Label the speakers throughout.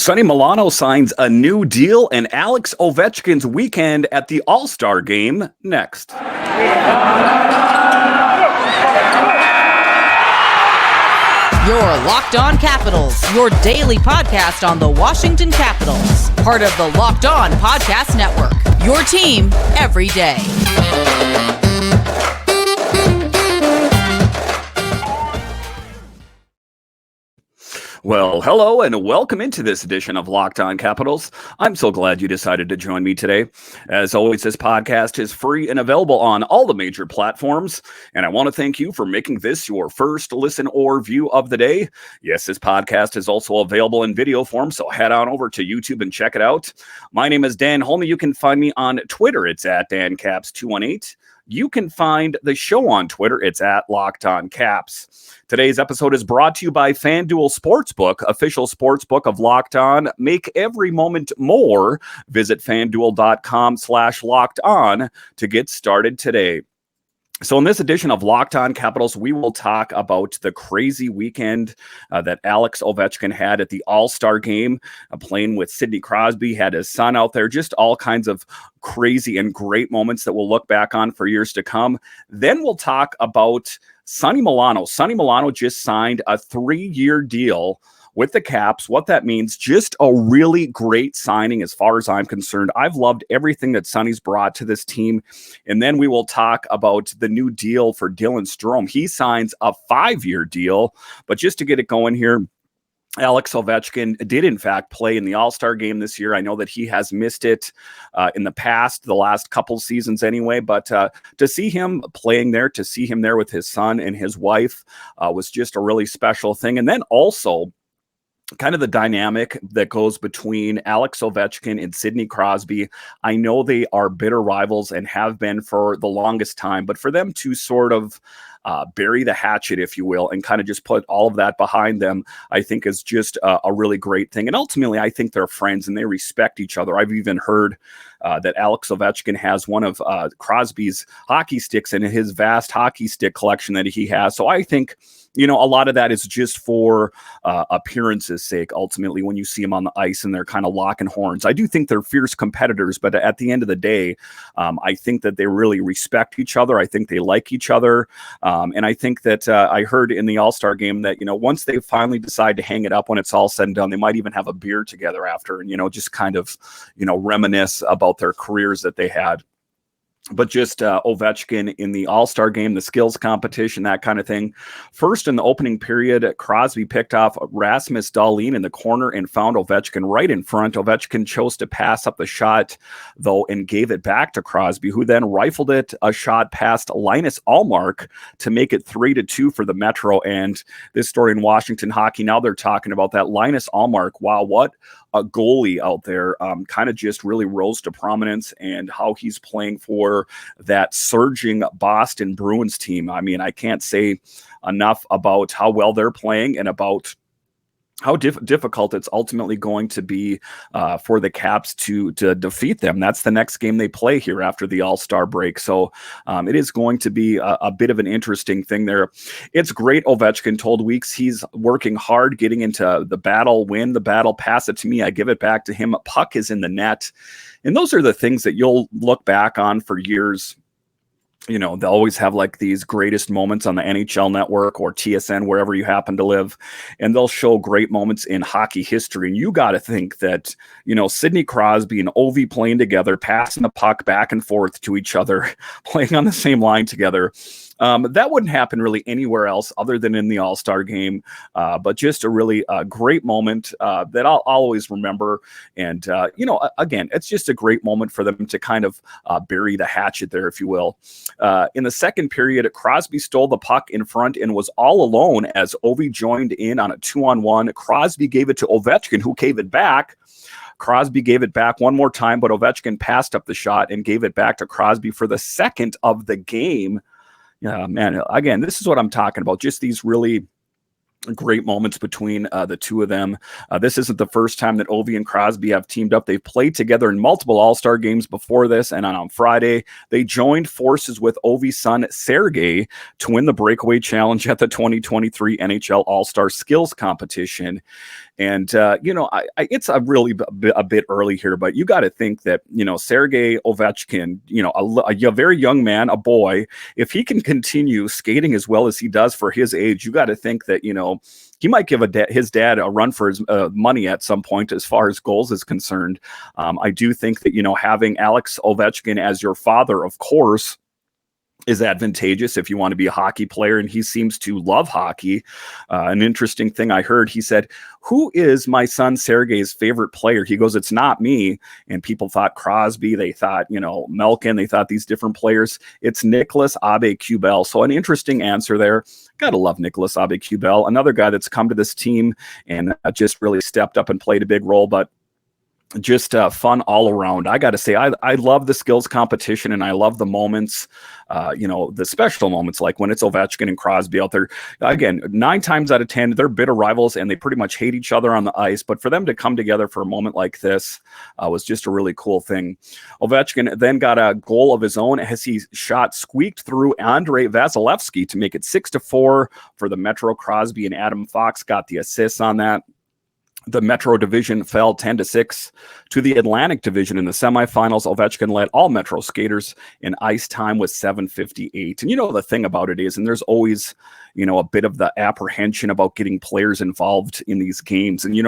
Speaker 1: Sonny Milano signs a new deal, and Alex Ovechkin's weekend at the All-Star Game next.
Speaker 2: Your Locked On Capitals, your daily podcast on the Washington Capitals. Part of the Locked On Podcast Network, your team every day.
Speaker 1: Well, hello and welcome into this edition of Locked On Capitals. I'm so glad you decided to join me today. As always, this podcast is free and available on all the major platforms, and I want to thank you for making this your first listen or view of the day. Yes, this podcast is also available in video form, so head on over to YouTube and check it out. My name is Dan Holme. You can find me on Twitter. It's at DanCaps218. You can find the show on Twitter. It's at Locked On Caps. Today's episode is brought to you by FanDuel Sportsbook, official sportsbook of Locked On. Make every moment more. Visit FanDuel.com/Locked On to get started today. So in this edition of Locked On Capitals, we will talk about the crazy weekend that Alex Ovechkin had at the All-Star Game, playing with Sidney Crosby, had his son out there, just all kinds of crazy and great moments that we'll look back on for years to come. Then we'll talk about Sonny Milano. Sonny Milano just signed a 3-year deal with the Caps. What that means, just a really great signing as far as I'm concerned. I've loved everything that Sonny's brought to this team. And then we will talk about the new deal for Dylan Strome. He signs a 5-year deal. But just to get it going here, Alex Ovechkin did, in fact, play in the All-Star Game this year. I know that he has missed it in the past, the last couple seasons anyway, but to see him playing there, to see him there with his son and his wife was just a really special thing. And then also, kind of the dynamic that goes between Alex Ovechkin and Sidney Crosby. I know they are bitter rivals and have been for the longest time, but for them to sort of bury the hatchet, if you will, and kind of just put all of that behind them, I think is just a really great thing. And ultimately, I think they're friends and they respect each other. I've even heard that Alex Ovechkin has one of Crosby's hockey sticks in his vast hockey stick collection that he has. So I think, you know, a lot of that is just for appearances' sake, ultimately, when you see them on the ice and they're kind of locking horns. I do think they're fierce competitors, but at the end of the day, I think that they really respect each other. I think they like each other. And I think that I heard in the All-Star Game that, you know, once they finally decide to hang it up when it's all said and done, they might even have a beer together after and, you know, just kind of, you know, reminisce about their careers that they had. But just Ovechkin in the All-Star Game, the skills competition, that kind of thing. First, in the opening period, Crosby picked off Rasmus Dahlin in the corner and found Ovechkin right in front. Ovechkin chose to pass up the shot, though, and gave it back to Crosby, who then rifled it a shot past Linus Ullmark to make it 3-2 for the Metro. And this story in Washington hockey, now they're talking about that. Linus Ullmark, wow, what a goalie out there, kind of just really rose to prominence, and how he's playing for that surging Boston Bruins team. I mean, I can't say enough about how well they're playing and about how difficult it's ultimately going to be for the Caps to defeat them. That's the next game they play here after the All-Star break. So it is going to be a bit of an interesting thing there. It's great. Ovechkin told Weeks he's working hard, getting into the battle, win the battle, pass it to me, I give it back to him. Puck is in the net. And those are the things that you'll look back on for years. You know, they'll always have like these greatest moments on the NHL network or TSN, wherever you happen to live, and they'll show great moments in hockey history. And you got to think that, you know, Sidney Crosby and Ovi playing together, passing the puck back and forth to each other, playing on the same line together. That wouldn't happen really anywhere else other than in the All-Star Game, but just a really great moment that I'll always remember. And, you know, again, it's just a great moment for them to kind of bury the hatchet there, if you will. In the second period, Crosby stole the puck in front and was all alone as Ovi joined in on a 2-on-1. Crosby gave it to Ovechkin, who gave it back. Crosby gave it back one more time, but Ovechkin passed up the shot and gave it back to Crosby for the second of the game. Yeah, man, again, this is what I'm talking about. Just these really great moments between the two of them. This isn't the first time that Ovi and Crosby have teamed up. They've played together in multiple All-Star games before this, and on Friday, they joined forces with Ovi's son, Sergey, to win the breakaway challenge at the 2023 NHL All-Star Skills Competition. And, it's a bit early here, but you got to think that, Sergey Ovechkin, a very young man, a boy, if he can continue skating as well as he does for his age, you got to think that, he might give his dad a run for his money at some point as far as goals is concerned. I do think that, having Alex Ovechkin as your father, of course, is advantageous if you want to be a hockey player, and he seems to love hockey. An interesting thing I heard, he said, "Who is my son Sergey's favorite player?" He goes, "It's not me." And people thought Crosby, they thought, Malkin, they thought these different players. It's Nicholas Aube-Kubel. So an interesting answer there. Gotta love Nicholas Aube-Kubel, another guy that's come to this team and just really stepped up and played a big role, but just fun all around. I got to say, I love the skills competition, and I love the moments, the special moments, like when it's Ovechkin and Crosby out there. Again, 9 times out of 10, they're bitter rivals, and they pretty much hate each other on the ice. But for them to come together for a moment like this was just a really cool thing. Ovechkin then got a goal of his own as he squeaked through Andrei Vasilevsky to make it 6-4 for the Metro. Crosby and Adam Fox got the assists on that. The Metro division fell 10-6 to the Atlantic division in the semifinals. Ovechkin led all Metro skaters in ice time with 7:58. And the thing about it is, and there's always, a bit of the apprehension about getting players involved in these games. And,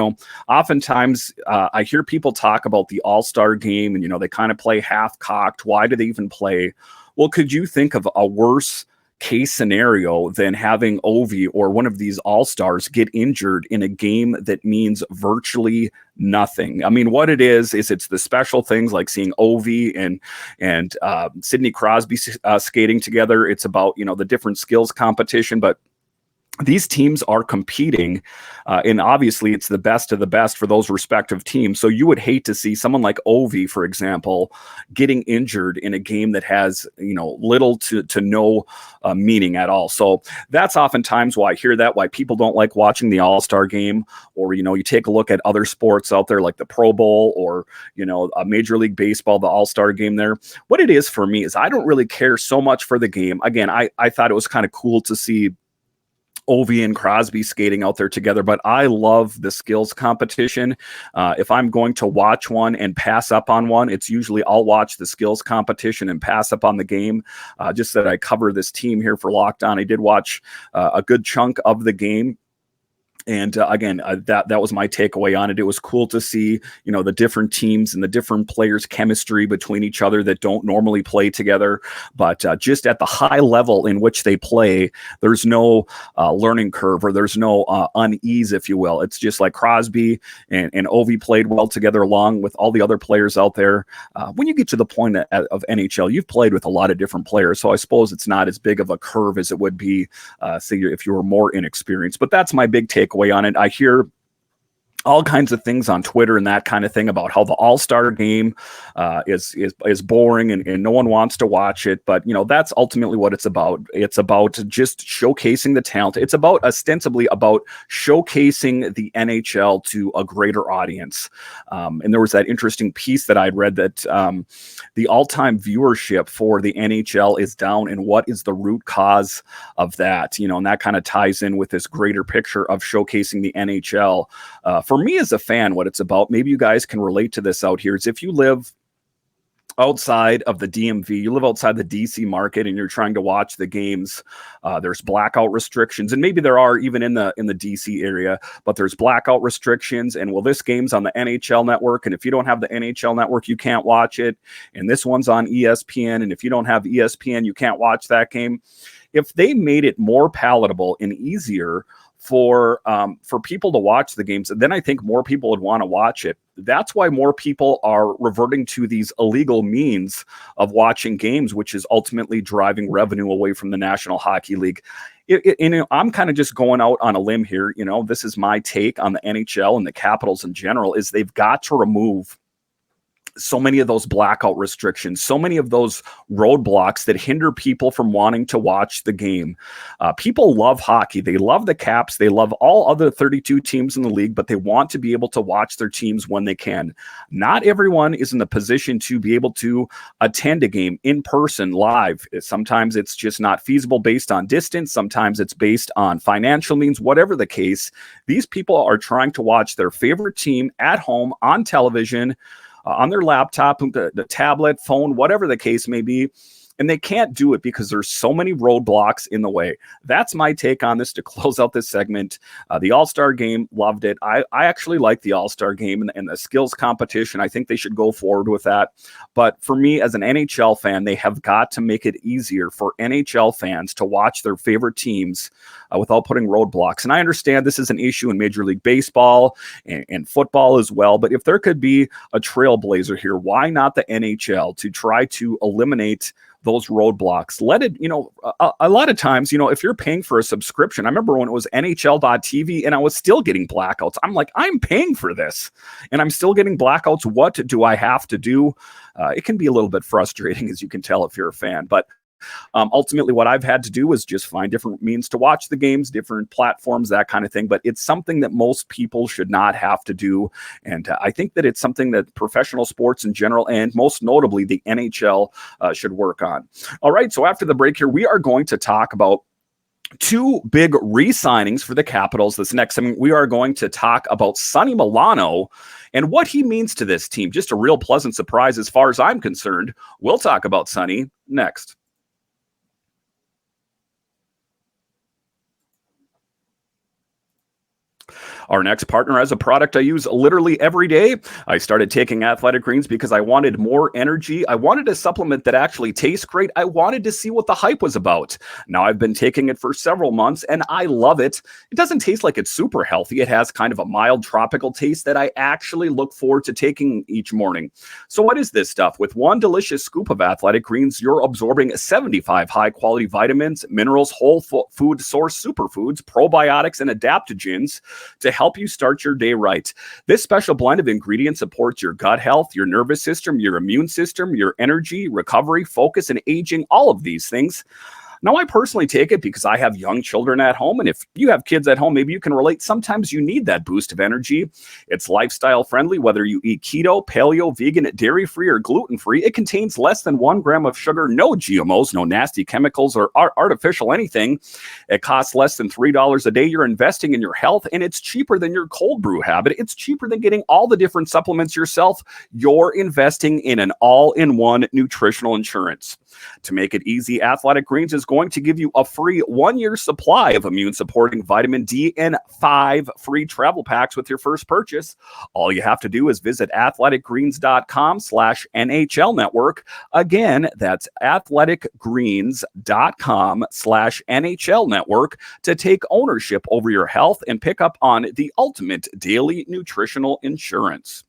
Speaker 1: oftentimes I hear people talk about the All-Star game and, they kind of play half-cocked. Why do they even play? Well, could you think of a worse case scenario than having Ovi or one of these all-stars get injured in a game that means virtually nothing? I mean, what it is it's the special things like seeing Ovi and Sidney Crosby skating together. It's about, the different skills competition, but these teams are competing, and obviously it's the best of the best for those respective teams. So you would hate to see someone like Ovi, for example, getting injured in a game that has, little to no meaning at all. So that's oftentimes why I hear that, why people don't like watching the All-Star game, or, you take a look at other sports out there like the Pro Bowl or, Major League Baseball, the All-Star game there. What it is for me is I don't really care so much for the game. Again, I thought it was kind of cool to see Ovi and Crosby skating out there together, but I love the skills competition. If I'm going to watch one and pass up on one, it's usually I'll watch the skills competition and pass up on the game. Just that I cover this team here for Locked On. I did watch a good chunk of the game. And again, that was my takeaway on it. It was cool to see, the different teams and the different players' chemistry between each other that don't normally play together. But just at the high level in which they play, there's no learning curve, or there's no unease, if you will. It's just like Crosby and Ovi played well together along with all the other players out there. When you get to the point of NHL, you've played with a lot of different players. So I suppose it's not as big of a curve as it would be, say, if you were more inexperienced. But that's my big takeaway on it. I hear all kinds of things on Twitter and that kind of thing about how the All-Star game is boring and no one wants to watch it. But, that's ultimately what it's about. It's about just showcasing the talent. It's ostensibly about showcasing the NHL to a greater audience. And there was that interesting piece that I'd read that the all-time viewership for the NHL is down, and what is the root cause of that? And that kind of ties in with this greater picture of showcasing the NHL. For me as a fan, what it's about, maybe you guys can relate to this out here, is if you live outside of the DMV, you live outside the DC market and you're trying to watch the games, there's blackout restrictions, and maybe there are even in the DC area, but there's blackout restrictions. And well, this game's on the NHL network, and if you don't have the NHL network, you can't watch it. And this one's on ESPN, and if you don't have ESPN, you can't watch that game. If they made it more palatable and easier for people to watch the games, then I think more people would want to watch it. That's why more people are reverting to these illegal means of watching games, which is ultimately driving revenue away from the National Hockey League. I'm kind of just going out on a limb here. This is my take on the NHL and the Capitals in general, is they've got to remove so many of those blackout restrictions, so many of those roadblocks that hinder people from wanting to watch the game. People love hockey. They love the Caps. They love all other 32 teams in the league, but they want to be able to watch their teams when they can. Not everyone is in the position to be able to attend a game in person live. Sometimes it's just not feasible based on distance. Sometimes it's based on financial means. Whatever the case, these people are trying to watch their favorite team at home on television, on their laptop, the tablet, phone, whatever the case may be. And they can't do it because there's so many roadblocks in the way. That's my take on this to close out this segment. The All-Star Game, loved it. I actually like the All-Star Game and the skills competition. I think they should go forward with that. But for me, as an NHL fan, they have got to make it easier for NHL fans to watch their favorite teams without putting roadblocks. And I understand this is an issue in Major League Baseball and football as well. But if there could be a trailblazer here, why not the NHL to try to eliminate those roadblocks? Let it, a lot of times, if you're paying for a subscription, I remember when it was NHL.TV and I was still getting blackouts. I'm like, I'm paying for this and I'm still getting blackouts. What do I have to do? It can be a little bit frustrating, as you can tell if you're a fan, but ultimately what I've had to do is just find different means to watch the games, different platforms, that kind of thing. But it's something that most people should not have to do. And I think that it's something that professional sports in general, and most notably the NHL, should work on. All right. So after the break here, we are going to talk about two big re-signings for the Capitals. This next segment, we are going to talk about Sonny Milano and what he means to this team. Just a real pleasant surprise as far as I'm concerned. We'll talk about Sonny next. Our next partner has a product I use literally every day. I started taking Athletic Greens because I wanted more energy. I wanted a supplement that actually tastes great. I wanted to see what the hype was about. Now I've been taking it for several months and I love it. It doesn't taste like it's super healthy. It has kind of a mild tropical taste that I actually look forward to taking each morning. So what is this stuff? With one delicious scoop of Athletic Greens, you're absorbing 75 high-quality vitamins, minerals, whole food source superfoods, probiotics, and adaptogens to help you start your day right. This special blend of ingredients supports your gut health, your nervous system, your immune system, your energy, recovery, focus, and aging, all of these things. Now, I personally take it because I have young children at home, and if you have kids at home, maybe you can relate. Sometimes you need that boost of energy. It's lifestyle friendly, whether you eat keto, paleo, vegan, dairy-free, or gluten-free. It contains less than 1 gram of sugar, no GMOs, no nasty chemicals or artificial anything. It costs less than $3 a day. You're investing in your health, and it's cheaper than your cold brew habit. It's cheaper than getting all the different supplements yourself. You're investing in an all-in-one nutritional insurance. To make it easy, Athletic Greens is going to give you a free 1-year supply of immune-supporting vitamin D and 5 free travel packs with your first purchase. All you have to do is visit athleticgreens.com/NHL network. Again, that's athleticgreens.com/NHL network to take ownership over your health and pick up on the ultimate daily nutritional insurance.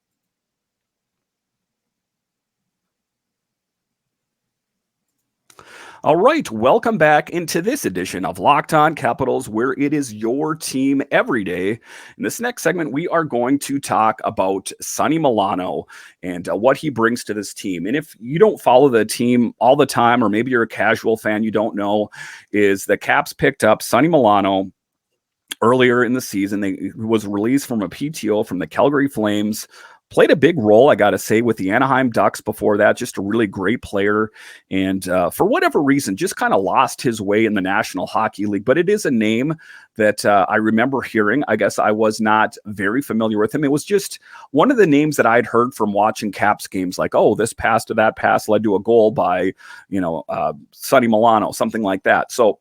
Speaker 1: All right, welcome back into this edition of Locked On Capitals, where it is your team every day. In this next segment, we are going to talk about Sonny Milano and what he brings to this team. And if you don't follow the team all the time, or maybe you're a casual fan, you don't know, is the Caps picked up Sonny Milano earlier in the season. He was released from a PTO from the Calgary Flames. Played a big role, I got to say, with the Anaheim Ducks before that. Just a really great player. And for whatever reason, just kind of lost his way in the National Hockey League. But it is a name that I remember hearing. I guess I was not very familiar with him. It was just one of the names that I'd heard from watching Caps games, like, oh, this pass to that pass led to a goal by, Sonny Milano, something like that. So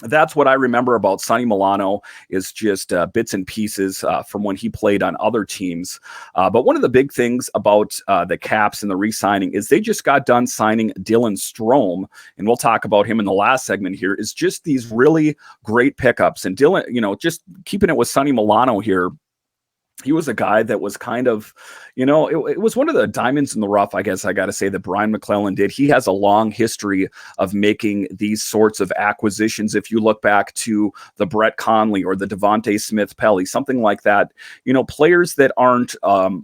Speaker 1: that's what I remember about Sonny Milano, is just bits and pieces from when he played on other teams. But one of the big things about the Caps and the re-signing is they just got done signing Dylan Strome, and we'll talk about him in the last segment here, is just these really great pickups. And Dylan, just keeping it with Sonny Milano here, he was a guy that was kind of, it was one of the diamonds in the rough, I guess I got to say, that Brian McClellan did. He has a long history of making these sorts of acquisitions. If you look back to the Brett Conley or the Devontae Smith-Pelly, something like that, players that aren't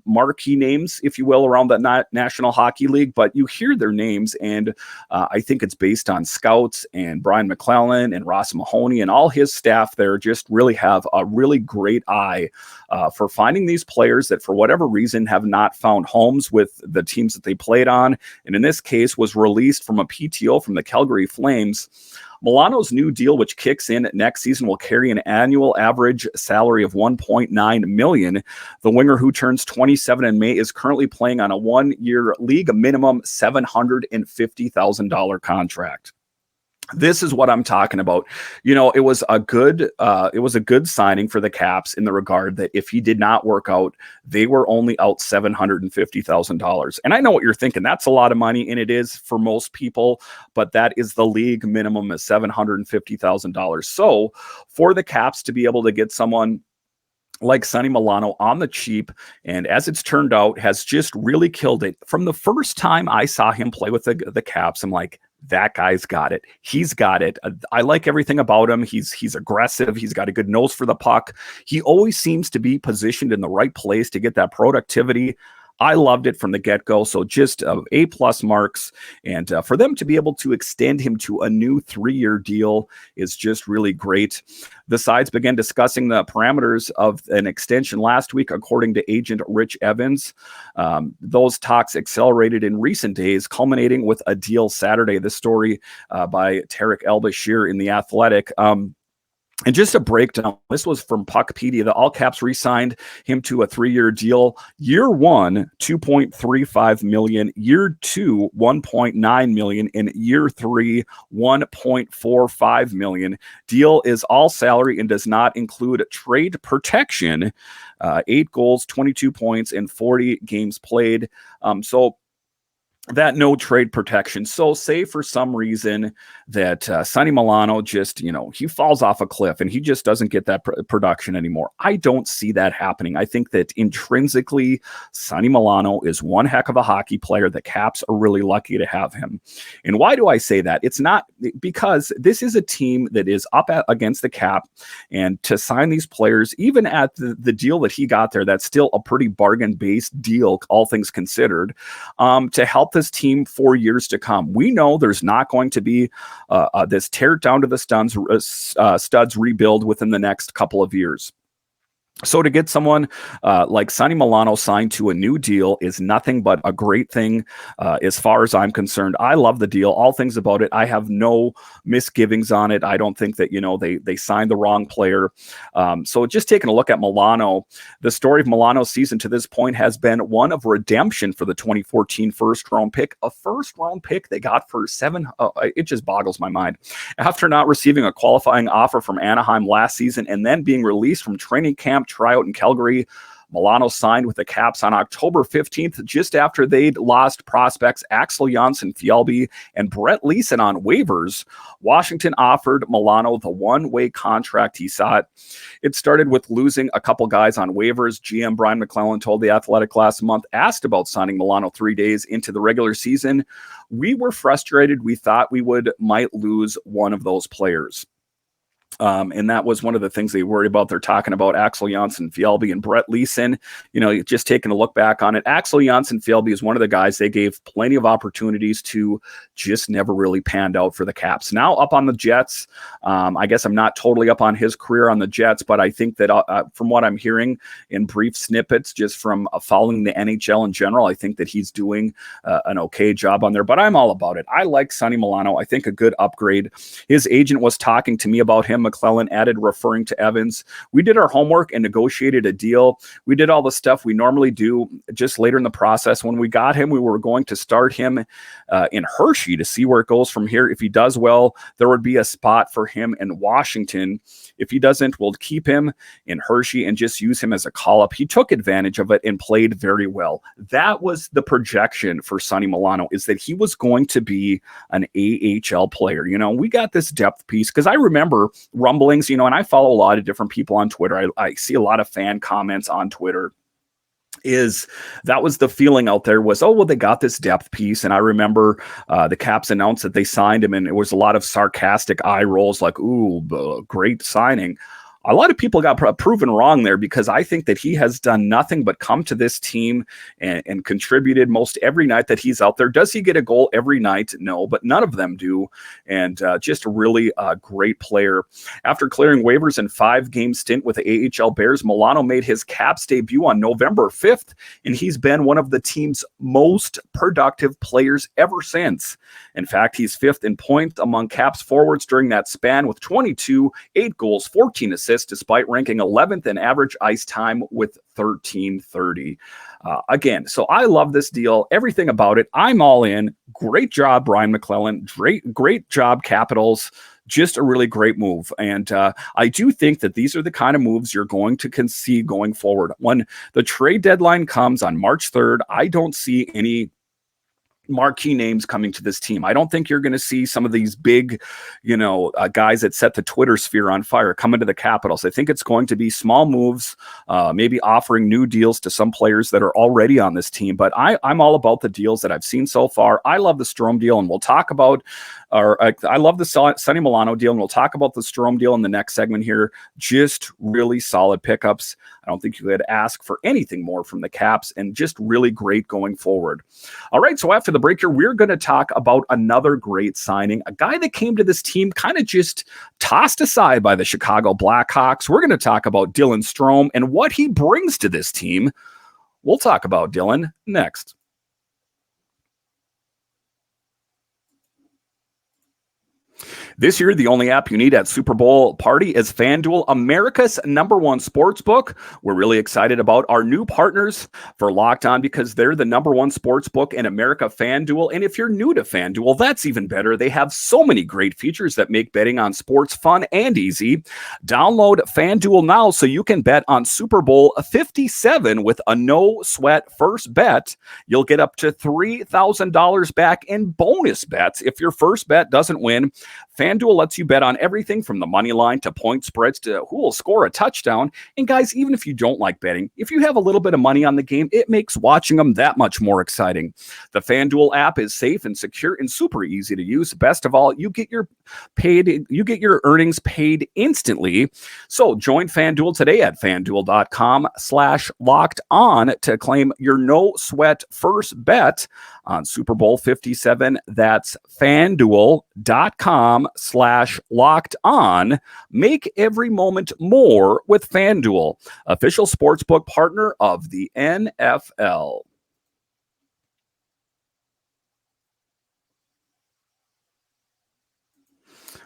Speaker 1: marquee names, if you will, around the National Hockey League, but you hear their names, and I think it's based on scouts, and Brian McClellan and Ross Mahoney and all his staff there just really have a really great eye for finding these players that for whatever reason have not found homes with the teams that they played on, and in this case was released from a PTO from the Calgary Flames. Milano's new deal, which kicks in next season, will carry an annual average salary of $1.9 million. The winger, who turns 27 in May, is currently playing on a one-year league minimum $750,000 contract. This is what I'm talking about. It was a good signing for the Caps in the regard that if he did not work out, they were only out $750,000. And I know what you're thinking. That's a lot of money, and it is for most people, but that is the league minimum is $750,000. So for the Caps to be able to get someone like Sonny Milano on the cheap, and as it's turned out, has just really killed it. From the first time I saw him play with the Caps, I'm like, that guy's got it. He's got it. I like everything about him. He's aggressive. He's got a good nose for the puck. He always seems to be positioned in the right place to get that productivity. I loved it from the get-go. So just A+ marks. And for them to be able to extend him to a new 3-year deal is just really great. The sides began discussing the parameters of an extension last week, according to agent Rich Evans. Those talks accelerated in recent days, culminating with a deal Saturday. This story by Tarek El-Bashir in The Athletic. And just a breakdown, this was from Puckpedia. The All Caps re-signed him to a 3-year deal. Year 1, $2.35 million. Year 2, $1.9 million. And year 3, $1.45 million. Deal is all salary and does not include trade protection. 8 goals, 22 points, and 40 games played. So that no trade protection. So say for some reason that Sonny Milano just, he falls off a cliff and he just doesn't get that production anymore. I don't see that happening. I think that intrinsically, Sonny Milano is one heck of a hockey player. The Caps are really lucky to have him. And why do I say that? It's not because this is a team that is up against the cap, and to sign these players, even at the deal that he got there, that's still a pretty bargain-based deal, all things considered, to help this team for years to come. We know there's not going to be this tear down to the studs rebuild within the next couple of years. So to get someone like Sonny Milano signed to a new deal is nothing but a great thing as far as I'm concerned. I love the deal, all things about it. I have no misgivings on it. I don't think that, they signed the wrong player. So just taking a look at Milano, the story of Milano's season to this point has been one of redemption for the 2014 first-round pick. A first-round pick they got for it just boggles my mind. After not receiving a qualifying offer from Anaheim last season and then being released from training camp tryout in Calgary, Milano signed with the Caps on October 15th, just after they'd lost prospects Axel Jonsson-Fjällby and Brett Leeson on waivers. Washington offered Milano the one-way contract he sought. It started with losing a couple guys on waivers. GM Brian McClellan told The Athletic last month, asked about signing Milano 3 days into the regular season. We were frustrated. We thought we might lose one of those players. And that was one of the things they worry about. They're talking about Axel Jonsson-Fjällby and Brett Leeson. Just taking a look back on it, Axel Jonsson-Fjällby is one of the guys they gave plenty of opportunities to, just never really panned out for the Caps. Now up on the Jets. I guess I'm not totally up on his career on the Jets, but I think that from what I'm hearing in brief snippets, just from following the NHL in general, I think that he's doing an okay job on there. But I'm all about it. I like Sonny Milano. I think a good upgrade. His agent was talking to me about him. McClellan added, referring to Evans. We did our homework and negotiated a deal. We did all the stuff we normally do just later in the process. When we got him, we were going to start him in Hershey to see where it goes from here. If he does well, there would be a spot for him in Washington. If he doesn't, we'll keep him in Hershey and just use him as a call-up. He took advantage of it and played very well. That was the projection for Sonny Milano, is that he was going to be an AHL player. We got this depth piece, because I remember rumblings, and I follow a lot of different people on Twitter. I see a lot of fan comments on Twitter. That was the feeling out there was, oh, well, they got this depth piece. And I remember the Caps announced that they signed him, and it was a lot of sarcastic eye rolls like, ooh, great signing. A lot of people got proven wrong there, because I think that he has done nothing but come to this team and contributed most every night that he's out there. Does he get a goal every night? No, but none of them do. And just a really great player. After clearing waivers in 5-game stint with the AHL Bears, Milano made his Caps debut on November 5th, and he's been one of the team's most productive players ever since. In fact, he's 5th in points among Caps forwards during that span with 22, 8 goals, 14 assists, despite ranking 11th in average ice time with 1330. Again, so I love this deal. Everything about it, I'm all in. Great job, Brian McClellan. Great job, Capitals. Just a really great move. And I do think that these are the kind of moves you're going to see going forward. When the trade deadline comes on March 3rd, I don't see any marquee names coming to this team. I don't think you're going to see some of these big, guys that set the Twitter sphere on fire coming to the Capitals. I think it's going to be small moves, maybe offering new deals to some players that are already on this team. But I'm all about the deals that I've seen so far. I love the Strome deal, and we'll talk about I love the Sonny Milano deal, and we'll talk about the Strome deal in the next segment here. Just really solid pickups. I don't think you could ask for anything more from the Caps, and just really great going forward. All right, so after the break here, we're going to talk about another great signing, a guy that came to this team kind of just tossed aside by the Chicago Blackhawks. We're going to talk about Dylan Strome and what he brings to this team. We'll talk about Dylan next. This year, the only app you need at Super Bowl party is FanDuel, America's #1 sports book. We're really excited about our new partners for Locked On, because they're the #1 sports book in America, FanDuel. And if you're new to FanDuel, that's even better. They have so many great features that make betting on sports fun and easy. Download FanDuel now so you can bet on Super Bowl 57 with a no-sweat first bet. You'll get up to $3,000 back in bonus bets if your first bet doesn't win. FanDuel lets you bet on everything from the money line to point spreads to who will score a touchdown. And guys, even if you don't like betting, if you have a little bit of money on the game, it makes watching them that much more exciting. The FanDuel app is safe and secure and super easy to use. Best of all, you get your earnings paid instantly. So join FanDuel today at FanDuel.com/locked-on to claim your no sweat first bet on Super Bowl 57. That's FanDuel.com/locked-on. Make every moment more with FanDuel, official sportsbook partner of the NFL.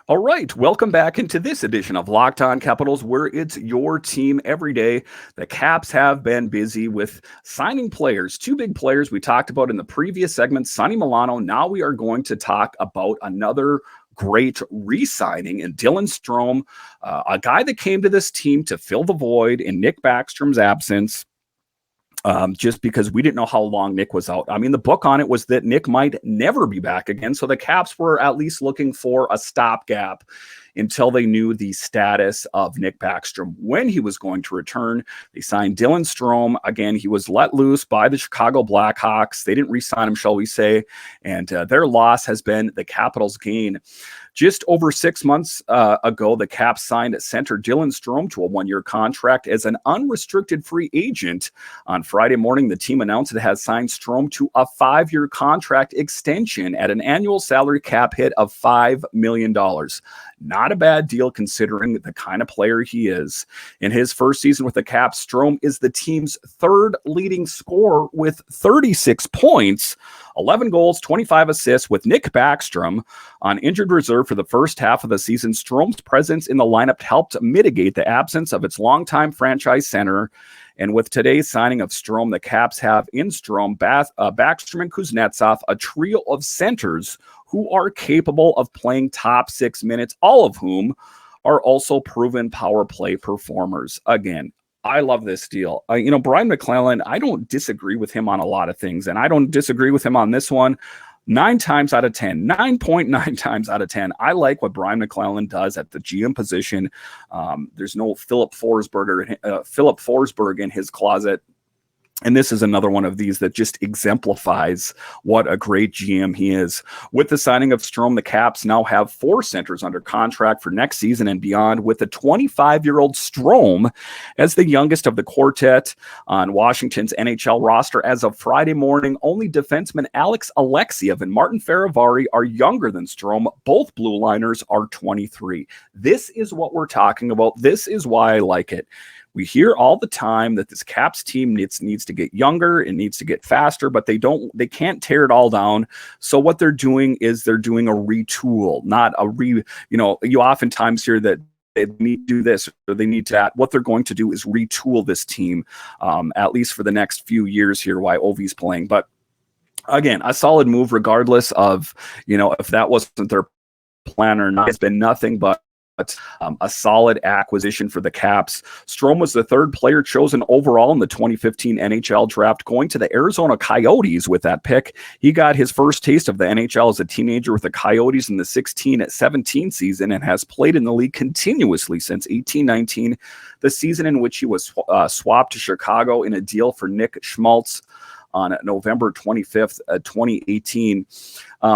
Speaker 1: All right, welcome back into this edition of Locked On Capitals, where it's your team every day. The Caps have been busy with signing players, 2 big players we talked about in the previous segment, Sonny Milano. Now we are going to talk about another great re-signing in Dylan Strome, a guy that came to this team to fill the void in Nick Backstrom's absence. Just because we didn't know how long Nick was out. I mean, the book on it was that Nick might never be back again. So the Caps were at least looking for a stopgap until they knew the status of Nick Backstrom, when he was going to return. They signed Dylan Strome. Again, he was let loose by the Chicago Blackhawks. They didn't re-sign him, shall we say, and their loss has been the Capitals' gain. Just over 6 months ago, the Caps signed center Dylan Strome to a 1-year contract as an unrestricted free agent. On Friday morning, the team announced it has signed Strome to a 5-year contract extension at an annual salary cap hit of $5 million. Not a bad deal considering the kind of player he is. In his first season with the Caps, Strome is the team's 3rd leading scorer with 36 points, 11 goals, 25 assists, with Nick Backstrom on injured reserve for the first half of the season. Strome's presence in the lineup helped mitigate the absence of its longtime franchise center. And with today's signing of Strome, the Caps have in Strome, Backstrom, and Kuznetsov, a trio of centers who are capable of playing top 6 minutes, all of whom are also proven power play performers. Again, I love this deal. Brian McClellan, I don't disagree with him on a lot of things, and I don't disagree with him on this one. 9 times out of 10, 9.9 times out of 10. I like what Brian McClellan does at the GM position. There's no Philip Forsberg in his closet. And this is another one of these that just exemplifies what a great GM he is. With the signing of Strome, the Caps now have 4 centers under contract for next season and beyond, with the 25-year-old Strome as the youngest of the quartet on Washington's NHL roster. As of Friday morning, only defensemen Alex Alexiev and Martin Feravari are younger than Strome. Both blue liners are 23. This is what we're talking about. This is why I like it. We hear all the time that this Caps team needs to get younger, it needs to get faster, but they can't tear it all down. So what they're doing is they're doing a retool, not you oftentimes hear that they need to do this or they need to that. What they're going to do is retool this team, at least for the next few years here while Ovi's playing. But again, a solid move regardless of, if that wasn't their plan or not. It's been nothing but a solid acquisition for the Caps. Strome was the 3rd player chosen overall in the 2015 NHL draft, going to the Arizona Coyotes with that pick. He got his first taste of the NHL as a teenager with the Coyotes in the 16-17 season and has played in the league continuously since 18-19, the season in which he was swapped to Chicago in a deal for Nick Schmaltz on November 25th, 2018.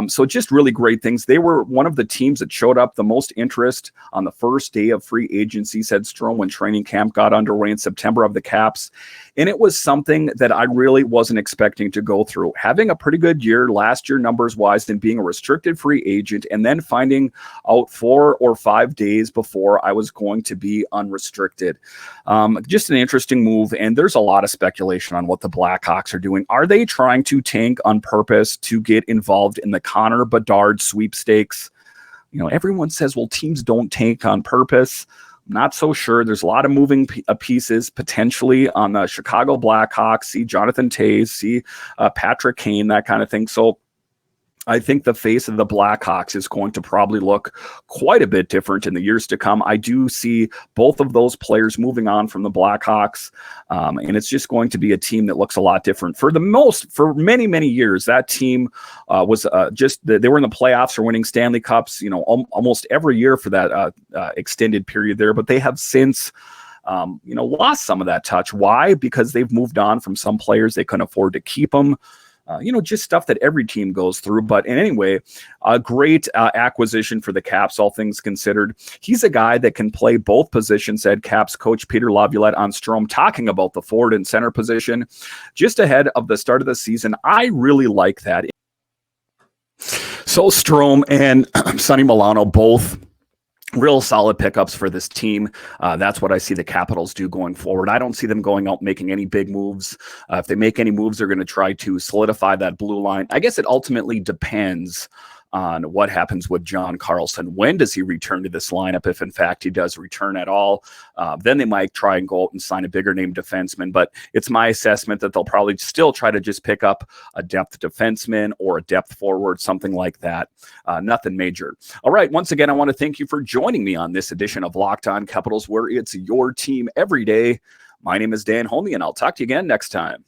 Speaker 1: So just really great things. They were one of the teams that showed up the most interest on the first day of free agency, said Strome, when training camp got underway in September of the Caps. And it was something that I really wasn't expecting to go through. Having a pretty good year last year, numbers-wise, and being a restricted free agent, and then finding out 4 or 5 days before I was going to be unrestricted. Just an interesting move, and there's a lot of speculation on what the Blackhawks are doing. Are they trying to tank on purpose to get involved in the Connor Bedard sweepstakes? Everyone says, well, teams don't tank on purpose. I'm not so sure. There's a lot of moving pieces potentially on the Chicago Blackhawks. See Jonathan Toews, see Patrick Kane, that kind of thing. So I think the face of the Blackhawks is going to probably look quite a bit different in the years to come. I do see both of those players moving on from the Blackhawks, and it's just going to be a team that looks a lot different. For many, many years, that team was they were in the playoffs or winning Stanley Cups, almost every year for that extended period there, but they have since lost some of that touch. Why? Because they've moved on from some players. They couldn't afford to keep them. Just stuff that every team goes through. But anyway, a great acquisition for the Caps, all things considered. He's a guy that can play both positions, said Caps coach Peter Laviolette on Strome, talking about the forward and center position just ahead of the start of the season. I really like that. So Strome and Sonny Milano, both real solid pickups for this team. That's what I see the Capitals do going forward. I don't see them going out making any big moves. If they make any moves, they're going to try to solidify that blue line. I guess it ultimately depends on what happens with John Carlson. When does he return to this lineup? If in fact he does return at all, then they might try and go out and sign a bigger name defenseman. But it's my assessment that they'll probably still try to just pick up a depth defenseman or a depth forward, something like that. Nothing major. All right. Once again, I want to thank you for joining me on this edition of Locked On Capitals, where it's your team every day. My name is Dan Holme, and I'll talk to you again next time.